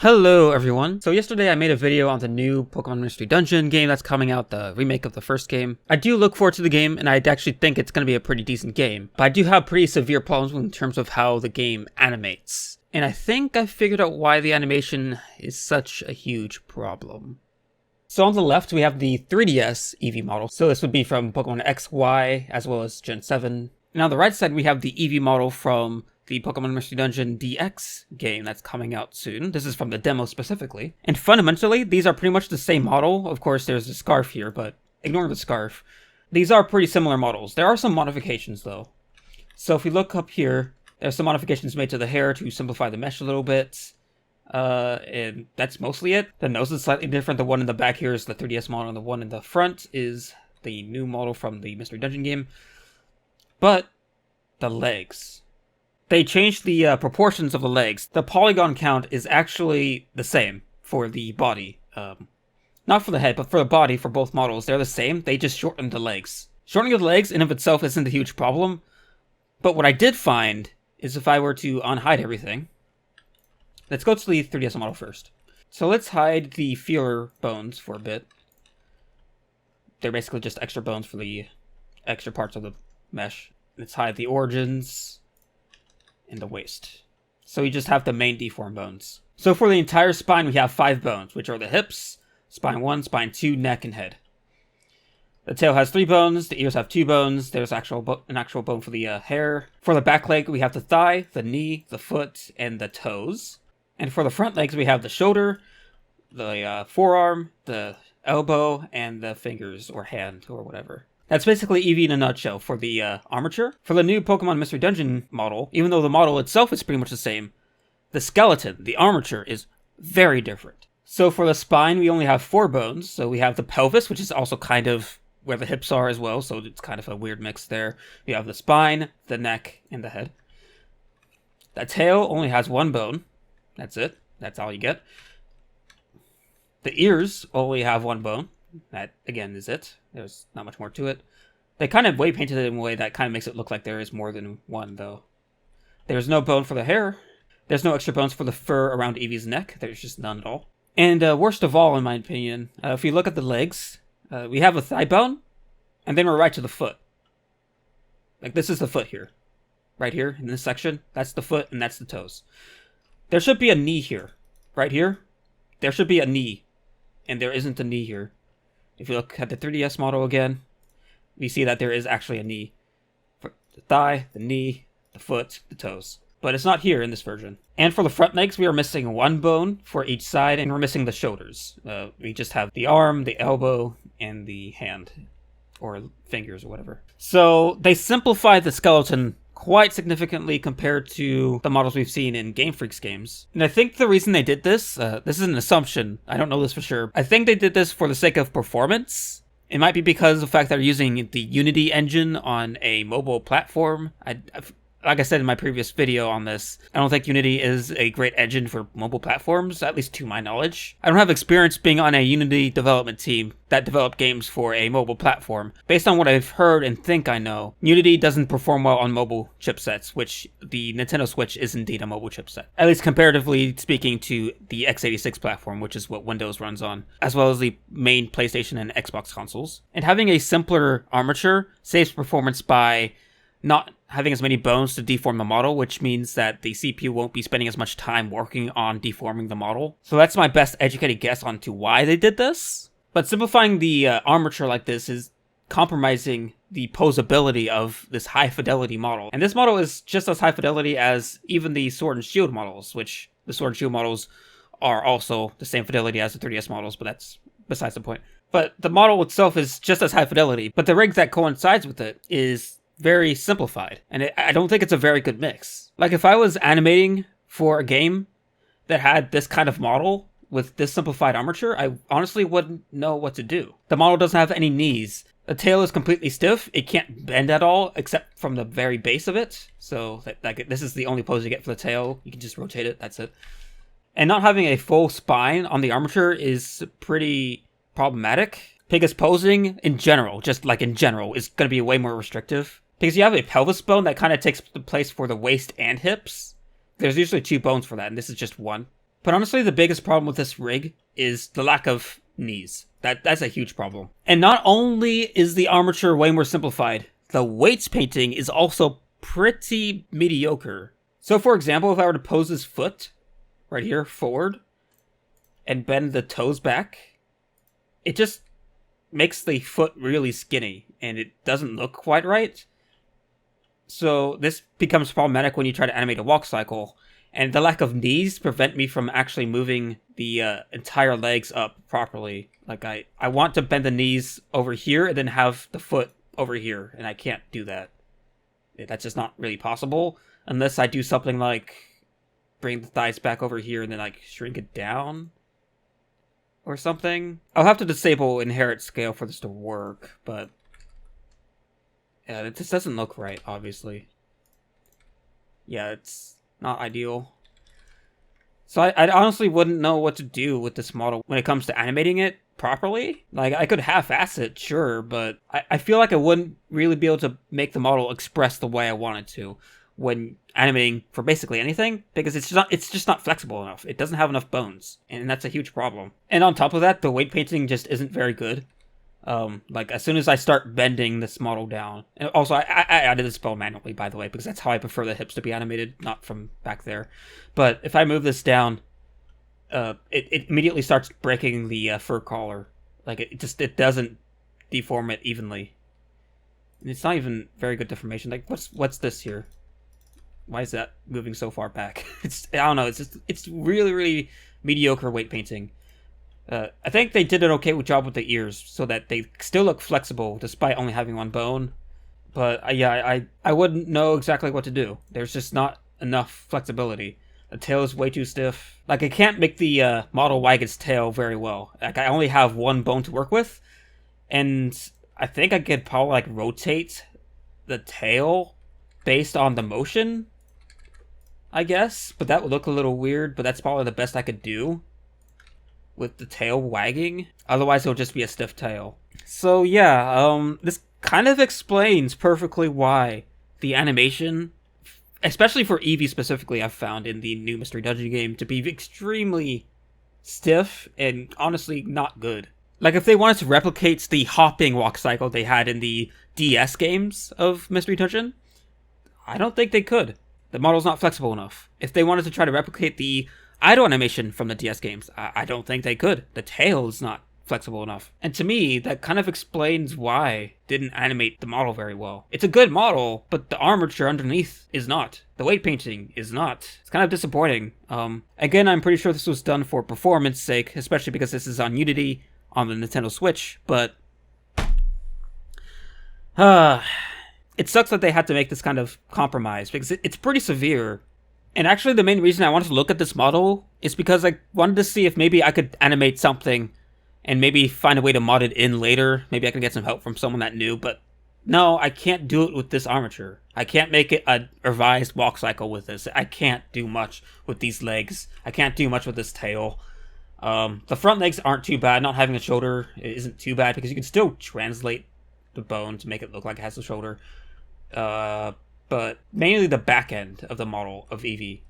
Hello everyone. So yesterday I made a video on the new Pokemon Mystery Dungeon game that's coming out, the remake of the first game. I do look forward to the game and I actually think it's going to be a pretty decent game, but I do have pretty severe problems in terms of how the game animates. And I think I figured out why the animation is such a huge problem. So on the left we have the 3DS Eevee model. So this would be from Pokemon X, Y, as well as Gen 7. And on the right side we have the Eevee model from the Pokemon Mystery Dungeon DX game that's coming out soon. This is from the demo specifically. And fundamentally, these are pretty much the same model. Of course, there's a scarf here, but ignore the scarf. These are pretty similar models. There are some modifications though. So if we look up here, there's some modifications made to the hair to simplify the mesh a little bit. And that's mostly it. The nose is slightly different. The one in the back here is the 3DS model, and the one in the front is the new model from the Mystery Dungeon game. But the legs. They changed the proportions of the legs. The polygon count is actually the same for the body. Not for the head, but for the body, for both models. They're the same, they just shortened the legs. Shortening of the legs in of itself isn't a huge problem, but what I did find is if I were to unhide everything... Let's go to the 3DS model first. So let's hide the feeler bones for a bit. They're basically just extra bones for the extra parts of the mesh. Let's hide the origins and the waist. So we just have the main deform bones. So for the entire spine, we have 5 bones, which are the hips, spine 1, spine 2, neck, and head. The tail has 3 bones, the ears have 2 bones, there's an actual bone for the hair. For the back leg, we have the thigh, the knee, the foot, and the toes. And for the front legs, we have the shoulder, the forearm, the elbow, and the fingers, or hand, or whatever. That's basically Eevee in a nutshell for the armature. For the new Pokemon Mystery Dungeon model, even though the model itself is pretty much the same, the skeleton, the armature, is very different. So for the spine, we only have 4 bones. So we have the pelvis, which is also kind of where the hips are as well, so it's kind of a weird mix there. We have the spine, the neck, and the head. The tail only has 1 bone. That's it. That's all you get. The ears only have 1 bone. That, again, is it. There's not much more to it. They kind of weight painted it in a way that kind of makes it look like there is more than 1, though. There's no bone for the hair. There's no extra bones for the fur around Eevee's neck. There's just none at all. And worst of all, in my opinion, if you look at the legs, we have a thigh bone, and then we're right to the foot. Like, this is the foot here. Right here, in this section. That's the foot, and that's the toes. There should be a knee here. Right here. There should be a knee. And there isn't a knee here. If you look at the 3DS model again, we see that there is actually a knee. For the thigh, the knee, the foot, the toes. But it's not here in this version. And for the front legs, we are missing 1 bone for each side, and we're missing the shoulders. We just have the arm, the elbow, and the hand. Or fingers, or whatever. So, they simplified the skeleton quite significantly compared to the models we've seen in Game Freak's games. And I think the reason they did this, this is an assumption, I don't know this for sure, I think they did this for the sake of performance. It might be because of the fact that they're using the Unity engine on a mobile platform. Like I said in my previous video on this, I don't think Unity is a great engine for mobile platforms, at least to my knowledge. I don't have experience being on a Unity development team that developed games for a mobile platform. Based on what I've heard and think I know, Unity doesn't perform well on mobile chipsets, which the Nintendo Switch is indeed a mobile chipset. At least comparatively speaking to the x86 platform, which is what Windows runs on, as well as the main PlayStation and Xbox consoles. And having a simpler armature saves performance by not having as many bones to deform the model, which means that the CPU won't be spending as much time working on deforming the model. So that's my best educated guess on to why they did this. But simplifying the armature like this is compromising the posability of this high fidelity model. And this model is just as high fidelity as even the Sword and Shield models, which the Sword and Shield models are also the same fidelity as the 3DS models, but that's besides the point. But the model itself is just as high fidelity, but the rig that coincides with it is very simplified, and I don't think it's a very good mix. Like, if I was animating for a game that had this kind of model with this simplified armature, I honestly wouldn't know what to do. The model doesn't have any knees. The tail is completely stiff. It can't bend at all, except from the very base of it. So, this is the only pose you get for the tail. You can just rotate it, that's it. And not having a full spine on the armature is pretty problematic, because posing in general, just like in general, is going to be way more restrictive. Because you have a pelvis bone that kind of takes the place for the waist and hips. There's usually 2 bones for that, and this is just 1. But honestly, the biggest problem with this rig is the lack of knees. That's a huge problem. And not only is the armature way more simplified, the weights painting is also pretty mediocre. So for example, if I were to pose this foot right here forward and bend the toes back, it just makes the foot really skinny and it doesn't look quite right. So this becomes problematic when you try to animate a walk cycle, and the lack of knees prevent me from actually moving the entire legs up properly. Like I want to bend the knees over here and then have the foot over here, and I can't do that. That's just not really possible unless I do something like bring the thighs back over here and then like shrink it down or something. I'll have to disable inherit scale for this to work, but yeah, it just doesn't look right, obviously. Yeah, it's not ideal. So I honestly wouldn't know what to do with this model when it comes to animating it properly. Like, I could half-ass it, sure, but I feel like I wouldn't really be able to make the model express the way I wanted to when animating for basically anything, because it's just not flexible enough. It doesn't have enough bones, and that's a huge problem. And on top of that, the weight painting just isn't very good. Like, as soon as I start bending this model down, and also I added this bone manually, by the way, because that's how I prefer the hips to be animated, not from back there. But if I move this down, it immediately starts breaking the fur collar. Like, it doesn't deform it evenly. And it's not even very good deformation. Like, what's this here? Why is that moving so far back? I don't know. It's really, really mediocre weight painting. I think they did an okay job with the ears, so that they still look flexible despite only having one bone. But yeah, I wouldn't know exactly what to do. There's just not enough flexibility. The tail is way too stiff. Like, I can't make the model wag its tail very well. Like, I only have one bone to work with, and I think I could probably like rotate the tail based on the motion, I guess. But that would look a little weird. But that's probably the best I could do with the tail wagging. Otherwise, it'll just be a stiff tail. So yeah, this kind of explains perfectly why the animation, especially for Eevee specifically, I've found in the new Mystery Dungeon game to be extremely stiff and honestly not good. Like, if they wanted to replicate the hopping walk cycle they had in the DS games of Mystery Dungeon, I don't think they could. The model's not flexible enough. If they wanted to try to replicate the idle animation from the DS games, I don't think they could. The tail is not flexible enough. And to me, that kind of explains why I didn't animate the model very well. It's a good model, but the armature underneath is not. The weight painting is not. It's kind of disappointing. Again, I'm pretty sure this was done for performance sake, especially because this is on Unity on the Nintendo Switch, but it sucks that they had to make this kind of compromise, because it's pretty severe. And actually, the main reason I wanted to look at this model is because I wanted to see if maybe I could animate something and maybe find a way to mod it in later. Maybe I can get some help from someone that knew, but no, I can't do it with this armature. I can't make it a revised walk cycle with this. I can't do much with these legs. I can't do much with this tail. The front legs aren't too bad. Not having a shoulder isn't too bad, because you can still translate the bone to make it look like it has a shoulder. But mainly the back end of the model of Eevee,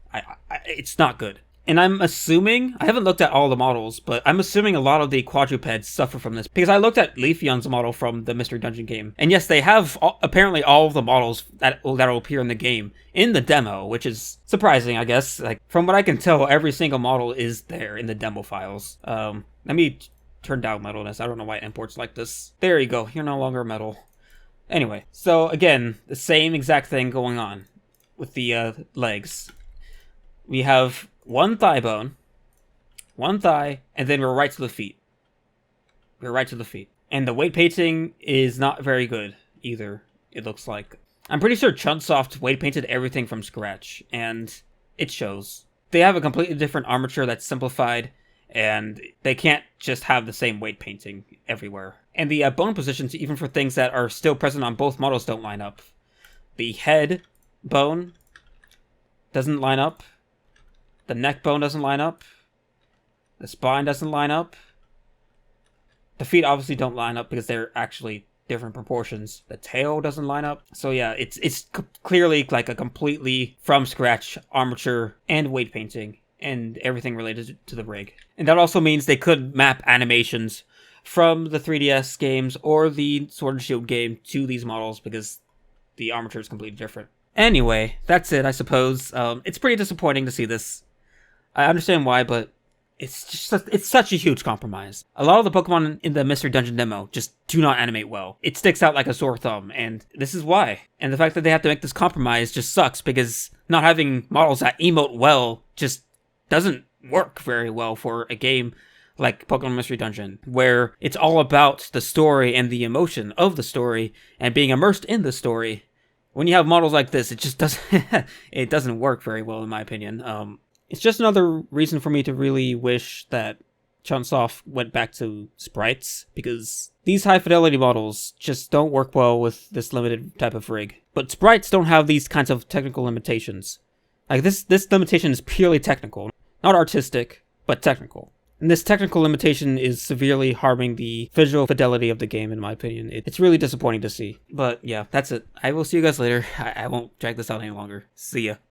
it's not good. And I'm assuming, I haven't looked at all the models, but I'm assuming a lot of the quadrupeds suffer from this, because I looked at Leafeon's model from the Mystery Dungeon game, and yes, they have apparently all of the models that'll appear in the game in the demo, which is surprising, I guess. Like, from what I can tell, every single model is there in the demo files. Let me turn down metalness. I don't know why it imports like this. There you go. You're no longer metal. Anyway, so again, the same exact thing going on with the legs. We have one thigh bone, one thigh, and then we're right to the feet. We're right to the feet. And the weight painting is not very good either, it looks like. I'm pretty sure Chunsoft weight painted everything from scratch, and it shows. They have a completely different armature that's simplified, and they can't just have the same weight painting everywhere. And the bone positions, even for things that are still present on both models, don't line up. The head bone doesn't line up. The neck bone doesn't line up. The spine doesn't line up. The feet obviously don't line up because they're actually different proportions. The tail doesn't line up. So yeah, it's clearly like a completely from scratch armature and weight painting. and everything related to the rig. And that also means they could map animations from the 3DS games or the Sword and Shield game to these models because the armature is completely different. Anyway, that's it, I suppose. It's pretty disappointing to see this. I understand why, but it's such a huge compromise. A lot of the Pokemon in the Mystery Dungeon demo just do not animate well. It sticks out like a sore thumb, and this is why. And the fact that they have to make this compromise just sucks, because not having models that emote well just doesn't work very well for a game like Pokemon Mystery Dungeon, where it's all about the story and the emotion of the story and being immersed in the story. When you have models like this, it just doesn't work very well, in my opinion. It's just another reason for me to really wish that Chunsoft went back to sprites, because these high fidelity models just don't work well with this limited type of rig. But sprites don't have these kinds of technical limitations. Like this limitation is purely technical, not artistic, but technical. And this technical limitation is severely harming the visual fidelity of the game, in my opinion. It's really disappointing to see. But yeah, that's it. I will see you guys later. I won't drag this out any longer. See ya.